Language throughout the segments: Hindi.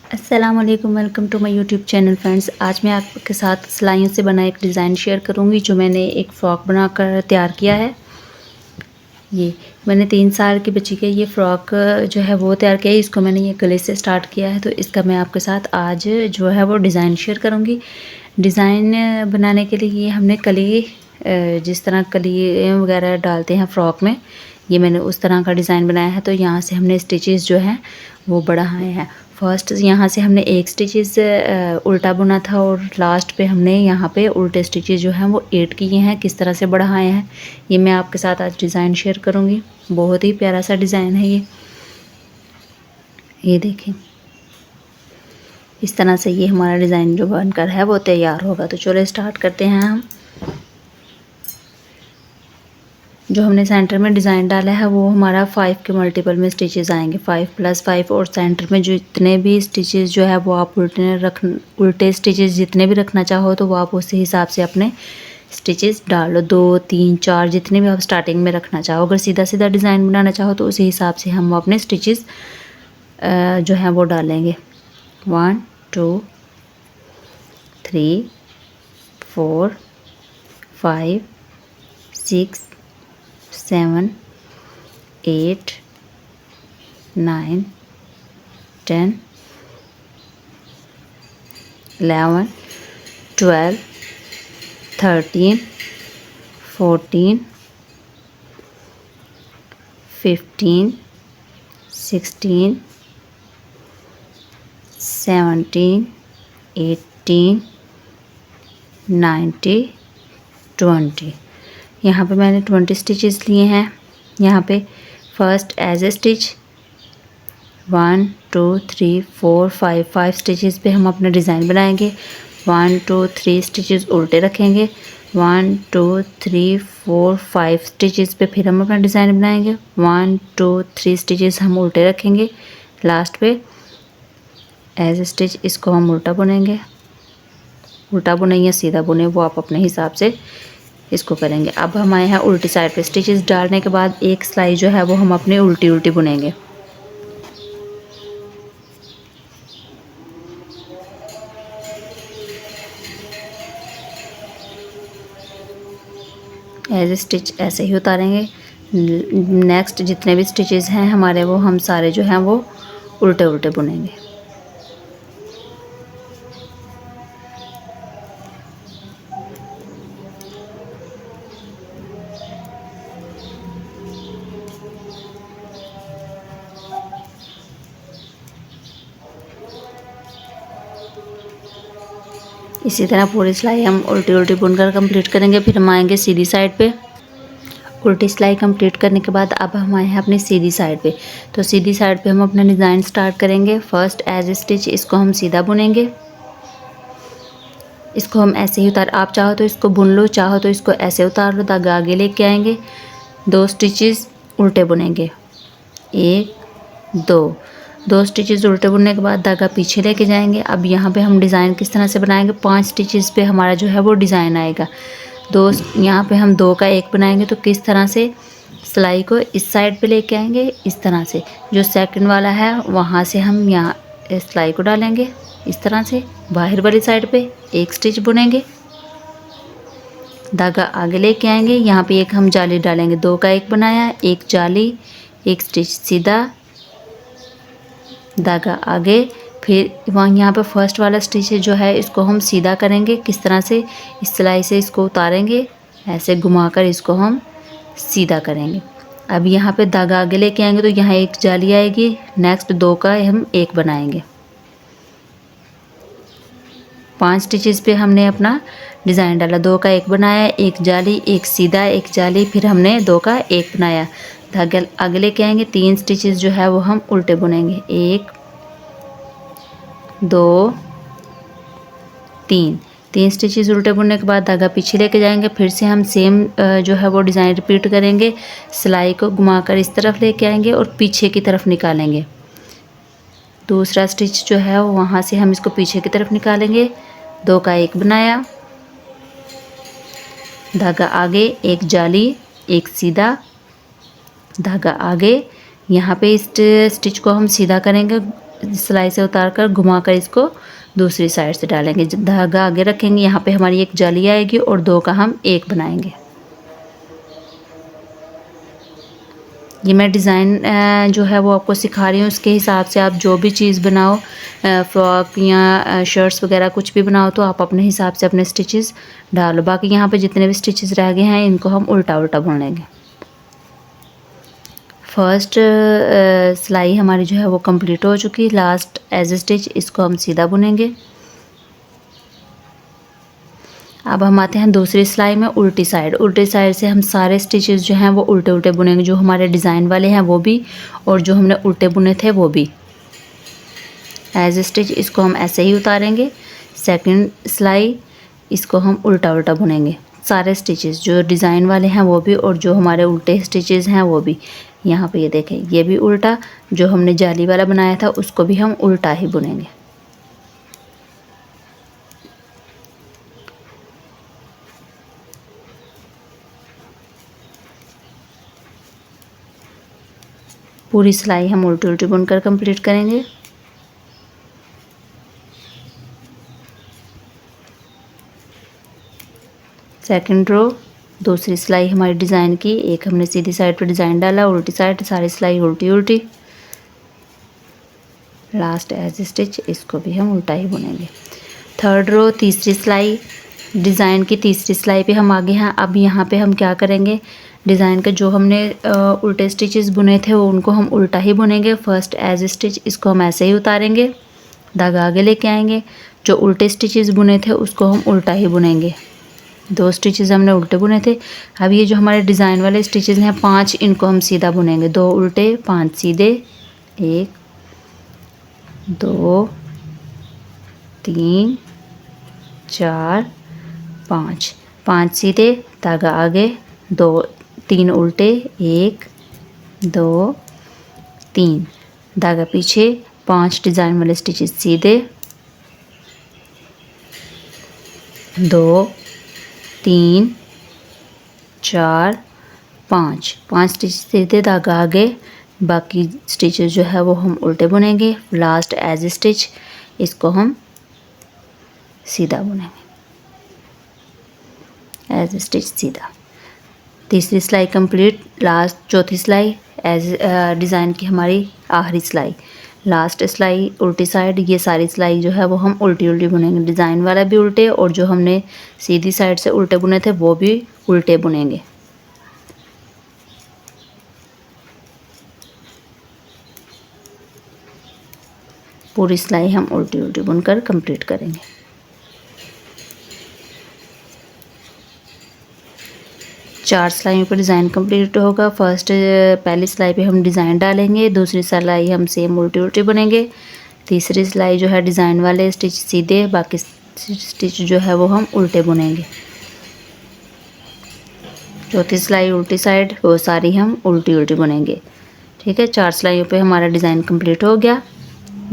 अस्सलामुअलैकुम, welcome to my YouTube channel friends. आज मैं आपके साथ सिलाइयों से बना एक डिज़ाइन शेयर करूंगी जो मैंने एक फ़्रॉक बनाकर तैयार किया है। ये मैंने 3 साल की बच्ची के ये फ़्रॉक जो है वो तैयार किया है। इसको मैंने ये गले से स्टार्ट किया है, तो इसका मैं आपके साथ आज जो है वो डिज़ाइन शेयर करूँगी। डिज़ाइन बनाने के लिए ये हमने कली जिस तरह कली वगैरह डालते हैं फ़्रॉक में, ये मैंने उस तरह का डिज़ाइन बनाया है। तो यहाँ से हमने स्टिचेस जो हैं वो बढ़ाए हैं। फर्स्ट यहाँ से हमने एक स्टिचेस उल्टा बुना था और लास्ट पे हमने यहाँ पे उल्टे स्टिचेस जो हैं वो 8 किए हैं। किस तरह से बढ़ाए हैं ये मैं आपके साथ आज डिज़ाइन शेयर करूँगी। बहुत ही प्यारा सा डिज़ाइन है ये देखें। इस तरह से ये हमारा डिज़ाइन जो बनकर है वो तैयार होगा। तो चलो स्टार्ट करते हैं हम। जो हमने सेंटर में डिज़ाइन डाला है वो हमारा 5 के मल्टीपल में स्टिचेस आएंगे, 5 + 5। और सेंटर में जो इतने भी स्टिचेस जो है वो आप उल्टे स्टिचेस जितने भी रखना चाहो तो वो आप उसी हिसाब से अपने स्टिचेस डाल लो। 2, 3, 4 जितने भी आप स्टार्टिंग में रखना चाहो। अगर सीधा सीधा डिज़ाइन बनाना चाहो तो उसी हिसाब से हम अपने स्टिचेस जो हैं वो डालेंगे। 1, 2, 3, 4, 5, 6, 7, 8, 9, 10, 11, 12, 13, 14, 15, 16, 17, 18, 19, 20। यहाँ पे मैंने 20 स्टिचेस लिए हैं। यहाँ पे first as a stitch 1, 2, 3, 4, 5 stitches पे हम अपना डिज़ाइन बनाएंगे। 1, 2, 3 स्टिचेस उल्टे रखेंगे। 1, 2, 3, 4, 5 स्टिचेस पे फिर हम अपना डिज़ाइन बनाएंगे। 1, 2, 3 स्टिचेस हम उल्टे रखेंगे। लास्ट पे एज ए स्टिच इसको हम उल्टा बुनेंगे। उल्टा बुने या सीधा बुने वो आप अपने हिसाब से इसको करेंगे। अब हम आए हैं उल्टी साइड पे। स्टिचेस डालने के बाद एक सिलाई जो है वो हम अपनी उल्टी उल्टी बुनेंगे। एज ए स्टिच ऐसे ही उतारेंगे। नेक्स्ट जितने भी स्टिचेस हैं हमारे वो हम सारे जो हैं वो उल्टे उल्टे बुनेंगे। इसी तरह पूरी सिलाई हम उल्टी उल्टी बुनकर कंप्लीट करेंगे। फिर हम आएंगे सीधी साइड पे। उल्टी सिलाई कंप्लीट करने के बाद अब हम आए हैं अपनी सीधी साइड पे। तो सीधी साइड पे हम अपना डिज़ाइन स्टार्ट करेंगे। फर्स्ट एज ए स्टिच इसको हम सीधा बुनेंगे। इसको हम ऐसे ही उतार, आप चाहो तो इसको बुन लो, चाहो तो इसको ऐसे उतार लो। धागा आगे लेके आएंगे। 2 स्टिचेस उल्टे बुनेंगे। 1, 2 स्टिचेस उल्टे बुनने के बाद धागा पीछे लेके जाएंगे। अब यहाँ पे हम डिज़ाइन किस तरह से बनाएंगे, 5 स्टिचेस पे हमारा जो है वो डिज़ाइन आएगा। 2 यहाँ पे हम 2 का 1 बनाएंगे। तो किस तरह से सिलाई को इस साइड पे लेके आएंगे, इस तरह से जो सेकंड वाला है वहाँ से हम यहाँ सिलाई को डालेंगे। इस तरह से बाहर वाली साइड पे 1 स्टिच बुनेंगे। धागा आगे लेके आएंगे। यहाँ पे एक हम जाली डालेंगे। 2 का 1 बनाया, 1 जाली, 1 स्टिच सीधा, धागा आगे। फिर वहाँ यहाँ पे फर्स्ट वाला स्टिच जो है इसको हम सीधा करेंगे। किस तरह से, इस सिलाई से इसको उतारेंगे, ऐसे घुमाकर इसको हम सीधा करेंगे। अब यहाँ पे धागा आगे लेके आएंगे तो यहाँ 1 जाली आएगी। नेक्स्ट 2 का हम 1 बनाएंगे। 5 स्टिचेस पे हमने अपना डिज़ाइन डाला। 2 का 1 बनाया, 1 जाली, 1 सीधा, 1 जाली, फिर हमने 2 का 1 बनाया। धागा आगे लेके आएंगे। 3 स्टिचेस जो है वो हम उल्टे बुनेंगे। 1, 2, 3 स्टिचेस उल्टे बुनने के बाद धागा पीछे लेके जाएंगे। फिर से हम सेम जो है वो डिज़ाइन रिपीट करेंगे। सिलाई को घुमाकर इस तरफ लेके आएंगे और पीछे की तरफ निकालेंगे। दूसरा स्टिच जो है वहाँ से हम इसको पीछे की तरफ निकालेंगे। 2 का 1 बनाया, धागा आगे, 1 जाली, 1 सीधा, धागा आगे। यहाँ पे इस स्टिच को हम सीधा करेंगे, सिलाई से उतार कर घुमा कर इसको दूसरी साइड से डालेंगे। धागा आगे रखेंगे, यहाँ पे हमारी एक जाली आएगी और 2 का हम 1 बनाएंगे। ये मैं डिज़ाइन जो है वो आपको सिखा रही हूँ, उसके हिसाब से आप जो भी चीज़ बनाओ, फ्रॉक या शर्ट्स वगैरह कुछ भी बनाओ तो आप अपने हिसाब से अपने स्टिचेस डालो। बाकी यहाँ पे जितने भी स्टिचेस रह गए हैं इनको हम उल्टा उल्टा बुन लेंगे। फर्स्ट सिलाई हमारी जो है वो कंप्लीट हो चुकी है। लास्ट एज स्टिच इसको हम सीधा बुनेंगे। अब हम आते हैं दूसरी सिलाई में उल्टी साइड। उल्टी साइड से हम सारे स्टिचेस जो हैं वो उल्टे उल्टे बुनेंगे, जो हमारे डिज़ाइन वाले हैं वो भी और जो हमने उल्टे बुने थे वो भी। एज स्टिच इसको हम ऐसे ही उतारेंगे। सेकंड सिलाई इसको हम उल्टा उल्टा बुनेंगे, सारे स्टिचेस जो डिज़ाइन वाले हैं वो भी और जो हमारे उल्टे स्टिचेस हैं वो भी। यहाँ पे ये देखें, ये भी उल्टा, जो हमने जाली वाला बनाया था उसको भी हम उल्टा ही बुनेंगे। पूरी सिलाई हम उल्टी उल्टी बुनकर कंप्लीट करेंगे। सेकंड रो, दूसरी सिलाई हमारी डिज़ाइन की, एक हमने सीधी साइड पर डिज़ाइन डाला, उल्टी साइड सारी सिलाई उल्टी उल्टी। लास्ट एज स्टिच इसको भी हम उल्टा ही बुनेंगे। थर्ड रो, तीसरी सिलाई डिज़ाइन की, तीसरी सिलाई पे हम आगे हैं। अब यहाँ पे हम क्या करेंगे, डिज़ाइन का जो हमने उल्टे स्टिचेस बुने थे वो उनको हम उल्टा ही बुनेंगे। फर्स्ट एज स्टिच इसको हम ऐसे ही उतारेंगे, धागा आगे लेके आएंगे। जो उल्टे स्टिचेस बुने थे उसको हम उल्टा ही बुनेंगे। 2 स्टिचेस हमने उल्टे बुने थे। अब ये जो हमारे डिज़ाइन वाले स्टिचेस हैं 5, इनको हम सीधा बुनेंगे। 2 उल्टे 5 सीधे, 1 2 3 4 5, 5 सीधे, धागा आगे, 2 3 उल्टे, 1 2 3, धागा पीछे, 5 डिज़ाइन वाले स्टिचेस सीधे, 2 3 4 5, 5 स्टिच सीधे, धागा आगे, बाकी स्टिचेस जो है वो हम उल्टे बुनेंगे। लास्ट एज स्टिच इसको हम सीधा बुनेंगे, एज स्टिच सीधा। तीसरी सिलाई कंप्लीट। लास्ट चौथी सिलाई एज डिज़ाइन की हमारी आखिरी सिलाई, लास्ट सिलाई उल्टी साइड। ये सारी सिलाई जो है वो हम उल्टी उल्टी बुनेंगे, डिज़ाइन वाला भी उल्टे और जो हमने सीधी साइड से उल्टे बुने थे वो भी उल्टे बुनेंगे। पूरी सिलाई हम उल्टी उल्टी बुनकर कंप्लीट करेंगे। चार सिलाइयों पर डिज़ाइन कंप्लीट होगा। फर्स्ट पहली सिलाई पे हम डिज़ाइन डालेंगे, दूसरी सिलाई हम सेम उल्टी उल्टी बुनेंगे, तीसरी सिलाई जो है डिज़ाइन वाले स्टिच सीधे, बाकी स्टिच जो है वो हम उल्टे बुनेंगे। चौथी सिलाई उल्टी साइड, वो सारी हम उल्टी उल्टी बुनेंगे। ठीक है, 4 सिलाइयों पे हमारा डिज़ाइन कंप्लीट हो गया।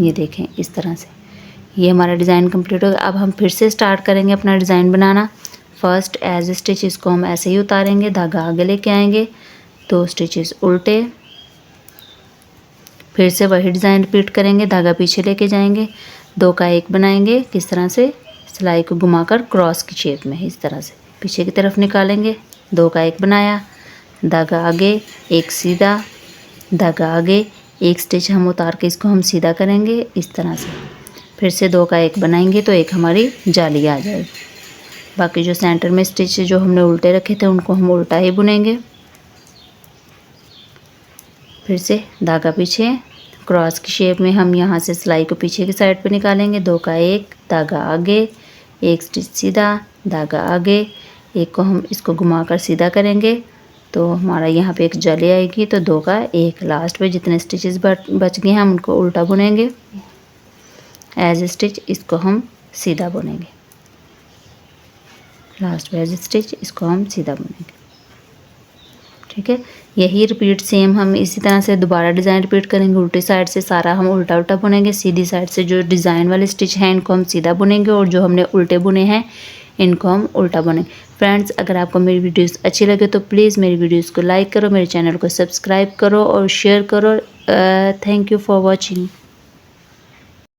ये देखें इस तरह से ये हमारा डिज़ाइन कंप्लीट हो गया। अब हम फिर से स्टार्ट करेंगे अपना डिज़ाइन बनाना। फर्स्ट एज स्टिच इसको हम ऐसे ही उतारेंगे, धागा आगे लेके आएंगे, 2 स्टिचेस उल्टे, फिर से वही डिज़ाइन रिपीट करेंगे, धागा पीछे लेके जाएंगे, 2 का 1 बनाएंगे। किस तरह से, सिलाई को घुमाकर क्रॉस की शेप में इस तरह से पीछे की तरफ निकालेंगे, 2 का 1 बनाया, धागा आगे, 1 सीधा, धागा आगे, 1 स्टिच हम उतार के इसको हम सीधा करेंगे इस तरह से, फिर से 2 का 1 बनाएंगे तो एक हमारी जाली आ जाएगी। बाकी जो सेंटर में स्टिच जो हमने उल्टे रखे थे उनको हम उल्टा ही बुनेंगे। फिर से धागा पीछे, क्रॉस की शेप में हम यहाँ से सिलाई को पीछे की साइड पे निकालेंगे, 2 का 1, धागा आगे, 1 स्टिच सीधा, धागा आगे, 1 को हम इसको घुमाकर सीधा करेंगे तो हमारा यहाँ पे एक जाली आएगी, तो 2 का 1। लास्ट पे जितने स्टिचेस बच गए हैं हम उनको उल्टा बुनेंगे, एज स्टिच इसको हम सीधा बुनेंगे, लास्ट पे एज स्टिच इसको हम सीधा बुनेंगे। ठीक है, यही रिपीट सेम हम इसी तरह से दोबारा डिज़ाइन रिपीट करेंगे। उल्टी साइड से सारा हम उल्टा उल्टा बुनेंगे, सीधी साइड से जो डिज़ाइन वाले स्टिच हैं इनको हम सीधा बुनेंगे और जो हमने उल्टे बुने हैं इनको हम उल्टा बुनेंगे। फ्रेंड्स, अगर आपको मेरी वीडियोस अच्छी लगे तो प्लीज़ मेरी वीडियोस को लाइक करो, मेरे चैनल को सब्सक्राइब करो और शेयर करो। Thank you for watching.